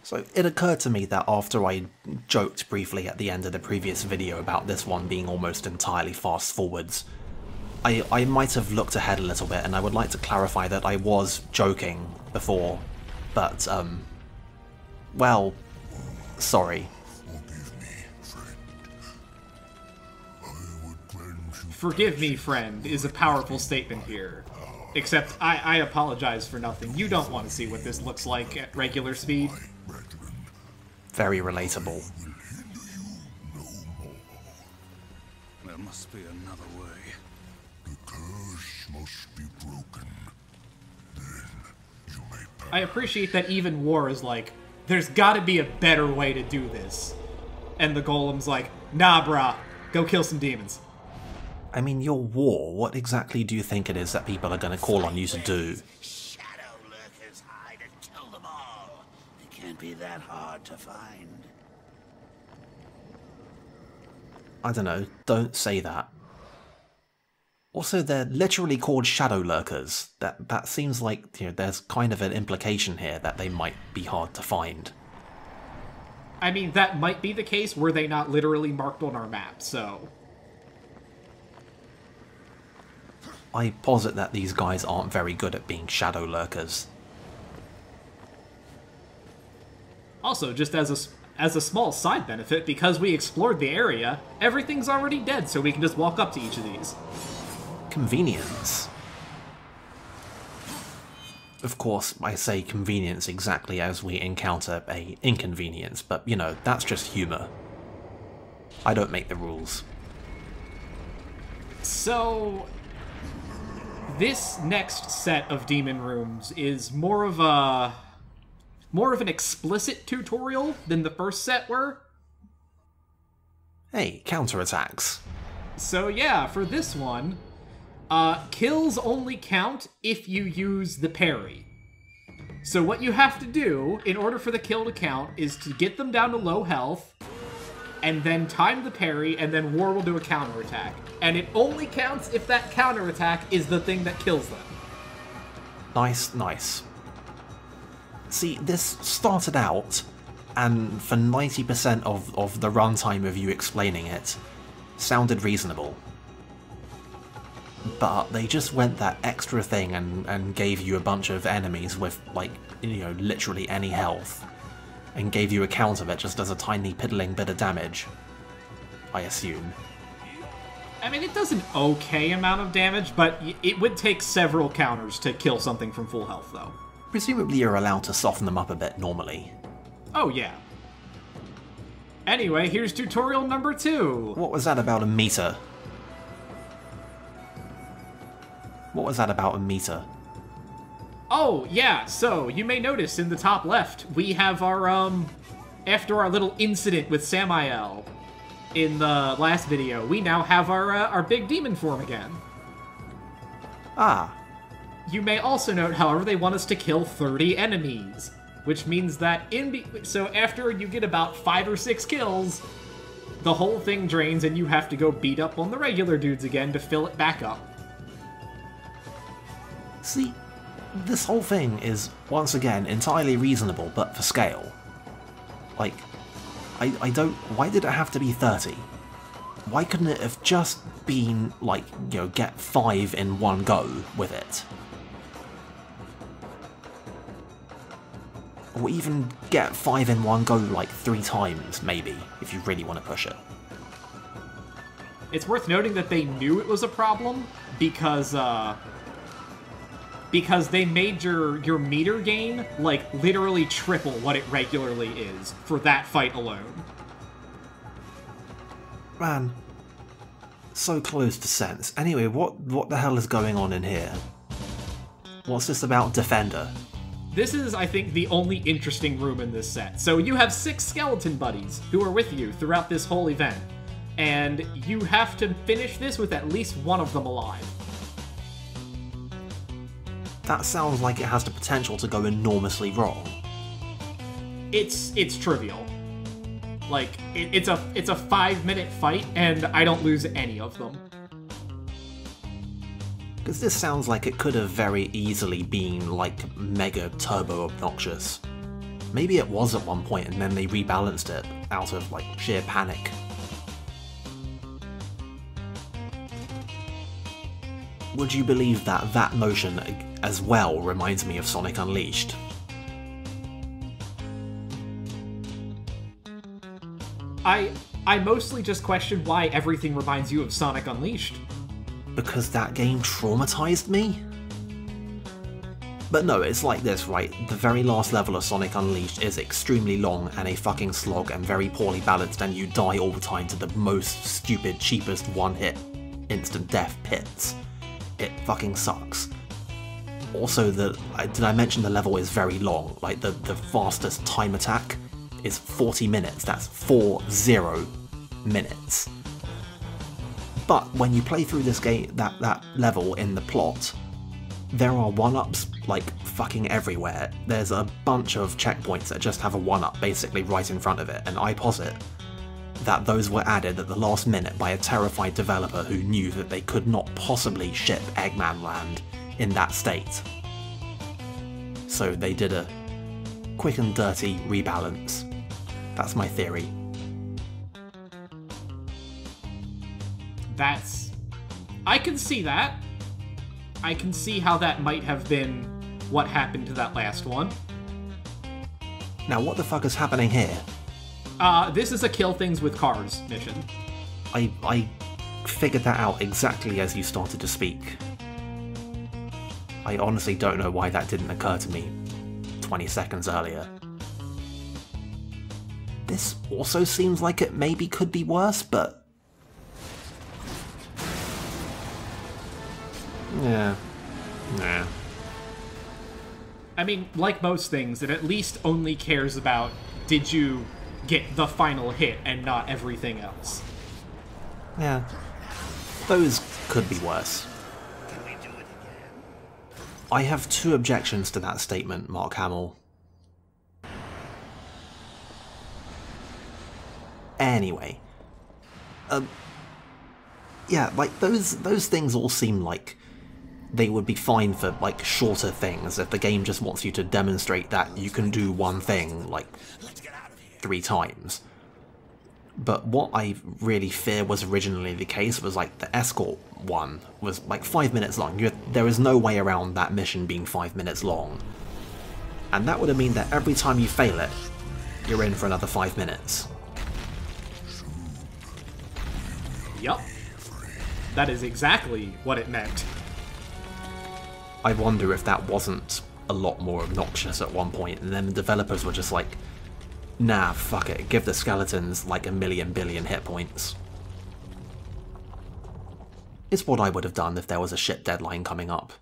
So it occurred to me that after I joked briefly at the end of the previous video about this one being almost entirely fast forwards, I might have looked ahead a little bit, and I would like to clarify that I was joking before, but, well, sorry. Forgive me, friend, is a powerful statement here. Except, I apologize for nothing. You don't want to see what this looks like at regular speed. Very relatable. There must be another way. The curse must be broken. Then you may pass. I appreciate that even War is like, there's gotta be a better way to do this. And the Golem's like, nah brah, go kill some demons. I mean, you're War. What exactly do you think it is that people are going to call on you to do? Shadow lurkers hide and kill them all. They can't be that hard to find. I don't know, don't say that. Also, they're literally called shadow lurkers. That seems like, you know, there's kind of an implication here that they might be hard to find. I mean, that might be the case were they not literally marked on our map, so... I posit that these guys aren't very good at being shadow lurkers. Also, just as a small side benefit, because we explored the area, everything's already dead, so we can just walk up to each of these. Convenience. Of course, I say convenience exactly as we encounter a inconvenience, but, you know, that's just humour. I don't make the rules. So... this next set of demon rooms is more of an explicit tutorial than the first set were. Hey, counterattacks. So yeah, for this one, kills only count if you use the parry. So what you have to do in order for the kill to count is to get them down to low health, and then time the parry, and then War will do a counterattack. And it only counts if that counterattack is the thing that kills them. Nice, nice. See, this started out, and for 90% of the runtime of you explaining it, sounded reasonable. But they just went that extra thing and gave you a bunch of enemies with, like, you know, literally any health, and gave you a counter that just does a tiny piddling bit of damage, I assume. I mean, it does an okay amount of damage, but it would take several counters to kill something from full health, though. Presumably you're allowed to soften them up a bit normally. Oh, yeah. Anyway, here's tutorial number 2. What was that about a meter? What was that about a meter? Oh, yeah, so you may notice in the top left, we have our, after our little incident with Samael in the last video, we now have our big demon form again. Ah. You may also note, however, they want us to kill 30 enemies, which means that so after you get about 5 or 6 kills, the whole thing drains and you have to go beat up on the regular dudes again to fill it back up. See, this whole thing is, once again, entirely reasonable, but for scale. Like, I don't... why did it have to be 30? Why couldn't it have just been, like, you know, get 5 in one go with it? Or even get 5 in one go, like, 3 times, maybe, if you really want to push it. It's worth noting that they knew it was a problem, because they made your meter gain, like, literally triple what it regularly is for that fight alone. Man, so close to sense. Anyway, what the hell is going on in here? What's this about Defender? This is, I think, the only interesting room in this set. So you have 6 skeleton buddies who are with you throughout this whole event, and you have to finish this with at least one of them alive. That sounds like it has the potential to go enormously wrong. It's trivial. Like, it's a 5-minute fight, and I don't lose any of them. Because this sounds like it could have very easily been, like, mega turbo obnoxious. Maybe it was at one point and then they rebalanced it out of, like, sheer panic. Would you believe that that motion as well reminds me of Sonic Unleashed? I mostly just question why everything reminds you of Sonic Unleashed. Because that game traumatized me? But no, it's like this, right? The very last level of Sonic Unleashed is extremely long and a fucking slog and very poorly balanced, and you die all the time to the most stupid, cheapest one-hit instant death pits. It fucking sucks. Also, did I mention the level is very long? Like, the fastest time attack is 40 minutes. That's 40 minutes. But when you play through this game, that level in the plot, there are one-ups like fucking everywhere. There's a bunch of checkpoints that just have a one-up basically right in front of it, and I posit that those were added at the last minute by a terrified developer who knew that they could not possibly ship Eggman Land in that state. So they did a quick and dirty rebalance. That's my theory. I can see that. I can see how that might have been what happened to that last one. Now what the fuck is happening here? This is a kill things with cars mission. I figured that out exactly as you started to speak. I honestly don't know why that didn't occur to me 20 seconds earlier. This also seems like it maybe could be worse, but... yeah. Nah. I mean, like most things, it at least only cares about did you get the final hit and not everything else. Yeah. Those could be worse. Can we do it again? I have two objections to that statement, Mark Hamill. Anyway. Yeah, like, those things all seem like they would be fine for, like, shorter things if the game just wants you to demonstrate that you can do one thing, like, 3 times. But what I really fear was originally the case was, like, the escort one was, like, 5 minutes long. There is no way around that mission being 5 minutes long. And that would have meant that every time you fail it, you're in for another 5 minutes. Yup. That is exactly what it meant. I wonder if that wasn't a lot more obnoxious at one point, and then the developers were just like, nah, fuck it, give the skeletons like 1,000,000,000 billion hit points. It's what I would have done if there was a shit deadline coming up.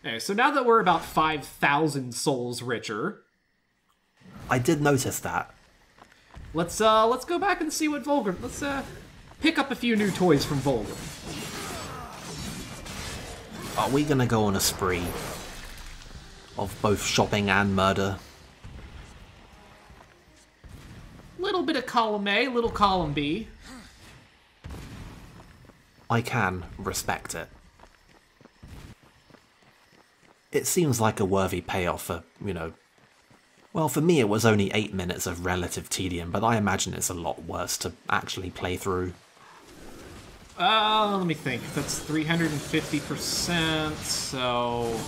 Okay, so now that we're about 5,000 souls richer, I did notice that. let's go back and see what Vulgar. Let's pick up a few new toys from Vulgar. Are we gonna go on a spree of both shopping and murder? Little bit of column A, little column B. I can respect it. It seems like a worthy payoff for, you know... Well, for me it was only 8 minutes of relative tedium, but I imagine it's a lot worse to actually play through. Let me think. That's 350%, so...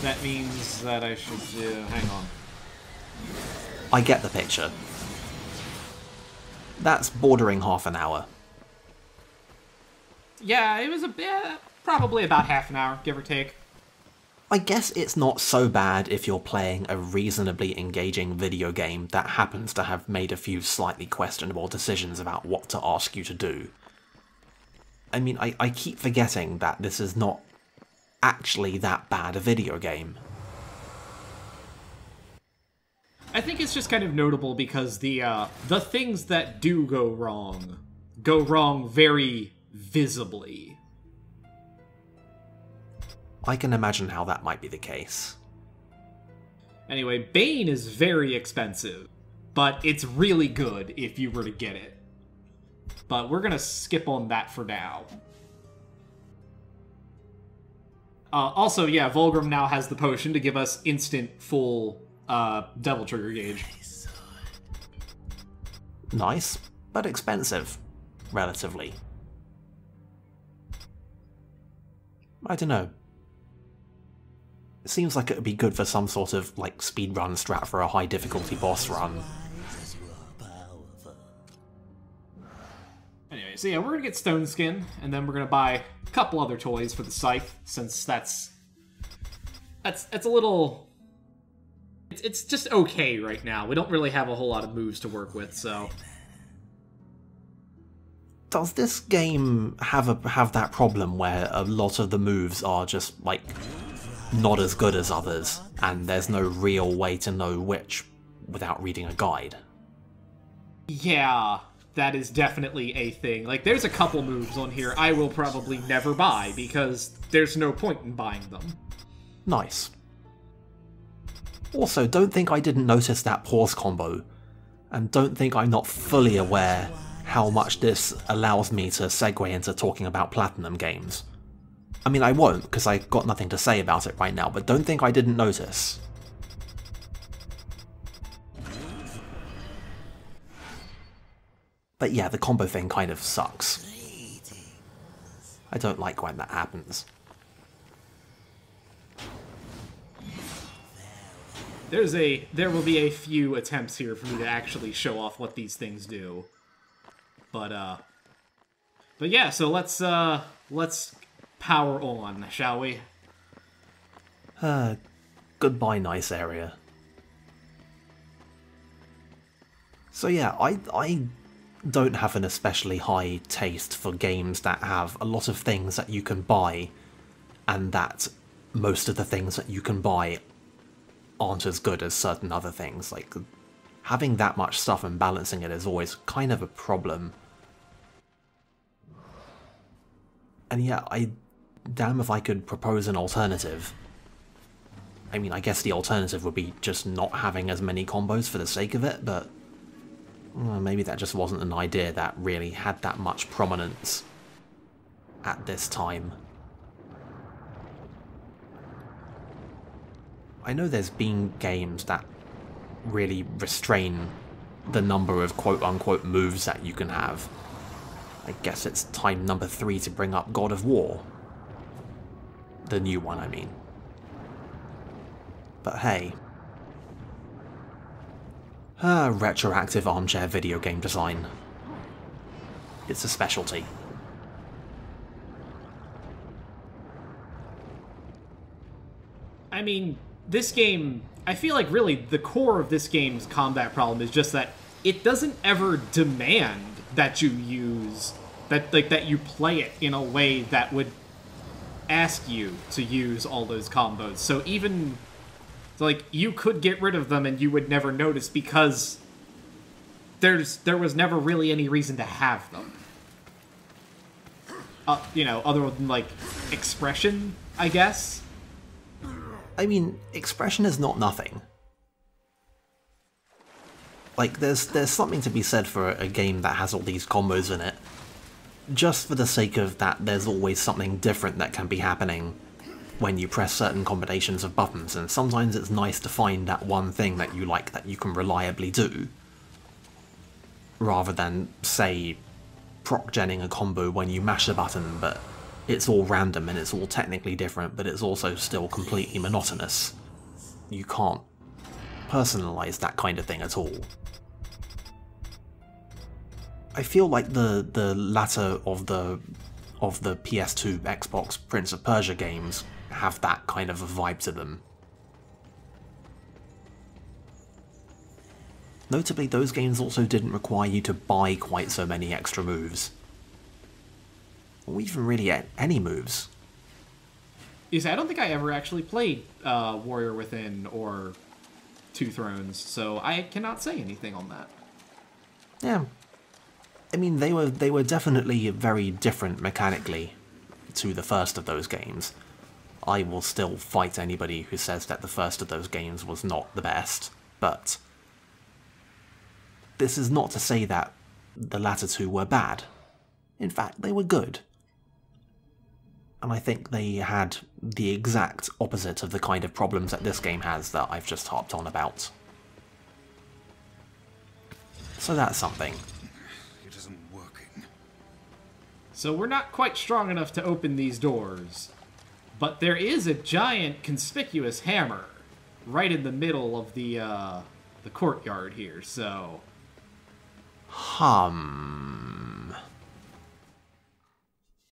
that means that I should do... hang on. I get the picture. That's bordering half an hour. Yeah, it was probably about half an hour, give or take. I guess it's not so bad if you're playing a reasonably engaging video game that happens to have made a few slightly questionable decisions about what to ask you to do. I mean, I keep forgetting that this is not actually that bad a video game. I think it's just kind of notable because the things that do go wrong very visibly. I can imagine how that might be the case. Anyway, Bane is very expensive, but it's really good if you were to get it. But we're gonna skip on that for now. Also, yeah, Volgrim now has the potion to give us instant full Devil Trigger gauge. Nice, but expensive, relatively. I don't know. It seems like it would be good for some sort of, like, speedrun strat for a high difficulty boss run. Anyway, so yeah, we're gonna get Stone Skin, and then we're gonna buy a couple other toys for the scythe, since that's a little... It's just okay right now. We don't really have a whole lot of moves to work with, so... Does this game have that problem where a lot of the moves are just, like, not as good as others, and there's no real way to know which without reading a guide? Yeah, that is definitely a thing. Like, there's a couple moves on here I will probably never buy, because there's no point in buying them. Nice. Also, don't think I didn't notice that pause combo, and don't think I'm not fully aware how much this allows me to segue into talking about Platinum games. I mean, I won't, because I've got nothing to say about it right now, but don't think I didn't notice. But yeah, the combo thing kind of sucks. I don't like when that happens. There will be a few attempts here for me to actually show off what these things do. But yeah, so let's power on, shall we? Goodbye, nice area. So yeah, I don't have an especially high taste for games that have a lot of things that you can buy, and that most of the things that you can buy aren't as good as certain other things. Like, having that much stuff and balancing it is always kind of a problem. And yeah, damn if I could propose an alternative. I mean, I guess the alternative would be just not having as many combos for the sake of it, but maybe that just wasn't an idea that really had that much prominence at this time. I know there's been games that really restrain the number of quote-unquote moves that you can have. I guess it's time number 3 to bring up God of War. The new one, I mean. But hey. Retroactive armchair video game design. It's a specialty. I mean, this game, I feel like really the core of this game's combat problem is just that it doesn't ever demand that you use, that you play it in a way that would ask you to use all those combos. So even, like, you could get rid of them and you would never notice because there was never really any reason to have them. You know, other than, like, expression, I guess. I mean, expression is not nothing. Like, there's something to be said for a game that has all these combos in it. Just for the sake of that, there's always something different that can be happening when you press certain combinations of buttons, and sometimes it's nice to find that one thing that you like that you can reliably do. Rather than, say, proc-genning a combo when you mash a button, but it's all random and it's all technically different, but it's also still completely monotonous. You can't personalize that kind of thing at all. I feel like the latter of the PS2 Xbox Prince of Persia games have that kind of a vibe to them. Notably, those games also didn't require you to buy quite so many extra moves. Or even really any moves. I don't think I ever actually played Warrior Within or Two Thrones, so I cannot say anything on that. Yeah. I mean, they were definitely very different mechanically to the first of those games. I will still fight anybody who says that the first of those games was not the best, but this is not to say that the latter two were bad. In fact, they were good. And I think they had the exact opposite of the kind of problems that this game has that I've just harped on about. So that's something. It isn't working. So we're not quite strong enough to open these doors. But there is a giant conspicuous hammer right in the middle of the courtyard here, so... Hum...